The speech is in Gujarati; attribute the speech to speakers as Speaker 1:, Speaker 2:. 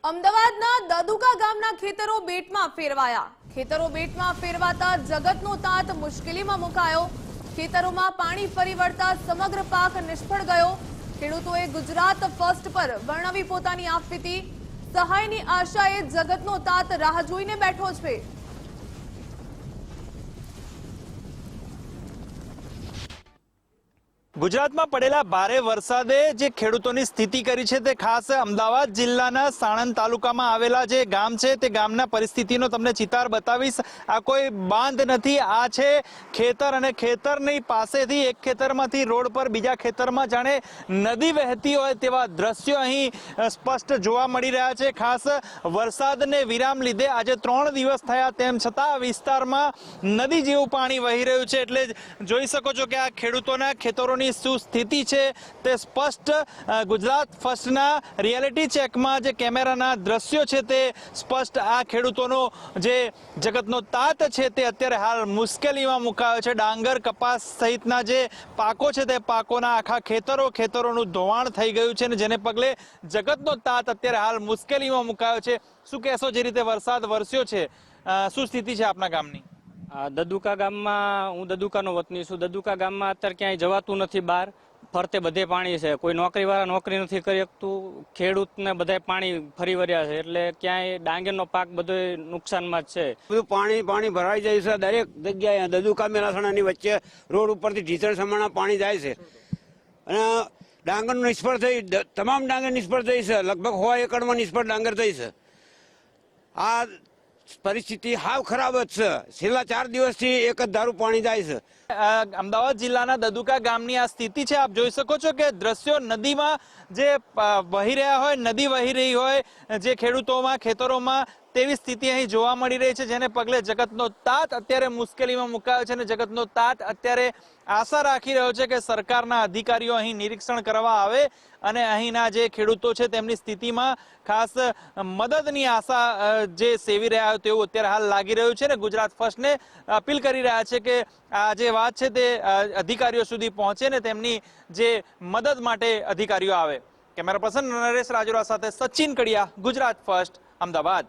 Speaker 1: અમદાવાદના દદુકા ગામના ખેતરો બેટમાં ફેરવાયા। ખેતરો બેટમાં ફેરવાતા જગતનો તાત મુશ્કેલીમાં મુકાયો। ખેતરોમાં પાણી ફરી વળતા સમગ્ર પાક નિષ્ફળ ગયો। ખેડૂતોએ ગુજરાત ફર્સ્ટ પર વર્ણવી પોતાની આપવીતી। સહાયની આશાએ જગતનો તાત રાહ જોઈને બેઠો છે।
Speaker 2: ગુજરાતમાં પડેલા ભારે વરસાદે જે ખેડૂતોની સ્થિતિ કરી છે તે ખાસ અમદાવાદ જિલ્લાના સાણંદ તાલુકામાં આવેલા જે ગામ છે તે ગામના પરિસ્થિતિનો તમને ચિતાર બતાવીશ। આ કોઈ બાંધ નથી, આ છે ખેતર અને ખેતરની પાસેથી એક ખેતરમાંથી રોડ પર બીજા ખેતરમાં જાણે નદી વહેતી હોય તેવા દ્રશ્યો અહીં સ્પષ્ટ જોવા મળી રહ્યા છે। ખાસ વરસાદને વિરામ લીધે આજે 3 દિવસ થયા તેમ છતાં વિસ્તારમાં નદી જેવું પાણી વહી રહ્યું છે। એટલે જોઈ શકો છો કે આ ખેડૂતોના ખેતરોની શું સ્થિતિ છે તે સ્પષ્ટ ગુજરાત ફર્સ્ટના રિયાલિટી ચેકમાં જે કેમેરાના દ્રશ્યો છે તે સ્પષ્ટ આ ખેડૂતોનો જે જગતનો તાત છે તે અત્યારે હાલ મુશ્કેલીમાં મુકાયો છે। ડાંગર, કપાસ સહિતના જે પાકો છે તે પાકોના આખા ખેતરોનું ધોવાણ થઈ ગયું છે, જેને પગલે જગતનો તાત અત્યારે હાલ મુશ્કેલીમાં મુકાયો છે। શું કહેશો, જે રીતે વરસાદ વરસ્યો છે, શું સ્થિતિ છે આપના ગામની?
Speaker 3: દદુકા ગામમાં હું દદુકાનો વતની છું। દદુકા ગામમાં અત્યારે ક્યાંય જવાતું નથી, બહાર ફરતે બધે પાણી છે। કોઈ નોકરીવાળા નોકરી નથી કરી શકતું, ખેડૂતને બધા પાણી ફરી વળ્યા છે, એટલે ક્યાંય ડાંગરનો પાક બધો નુકસાનમાં જ છે।
Speaker 4: બધું પાણી ભરાઈ જાય છે દરેક જગ્યાએ। દદુકા મેલાસણાની વચ્ચે રોડ ઉપરથી ઢીસણ સમાણા પાણી જાય છે અને ડાંગર નિષ્ફળ થઈ, તમામ ડાંગર નિષ્ફળ થઈ છે। લગભગ 100 એકડમાં નિષ્ફળ ડાંગર થઈ છે। આ પરિસ્થિતિ હાવ ખરાબ જ છે। છેલ્લા 4 દિવસથી એક જ ધારું પાણી જાય છે।
Speaker 2: અમદાવાદ જિલ્લાના દદુકા ગામની આ સ્થિતિ છે। આપ જોઈ શકો છો કે દ્રશ્યો નદીમાં જે વહી રહ્યા હોય, નદી વહી રહી હોય જે ખેડૂતોમાં ખેતરોમાં, તેવી સ્થિતિ અહીં જોવા મળી રહી છે, જેને પગલે જગતનો તાત અત્યારે મુશ્કેલીમાં મુકાયો છે અને જગતનો તાત અત્યારે આશા રાખી રહ્યો છે કે સરકારના અધિકારીઓ અહીં નિરીક્ષણ કરવા આવે અને અહીંના જે ખેડૂતો છે તેમની સ્થિતિમાં ખાસ મદદની આશા જે સેવી રહ્યા હોય તેવું અત્યારે હાલ લાગી રહ્યું છે ને ગુજરાત ફર્સ્ટને અપીલ કરી રહ્યા છે કે આ જે વાત છે તે અધિકારીઓ સુધી પહોંચે ને તેમની જે મદદ માટે અધિકારીઓ આવે। કેમેરા પર્સન નરેશ રાજોરા સાથે સચિન કડિયા, ગુજરાત ફર્સ્ટ, અમદાવાદ।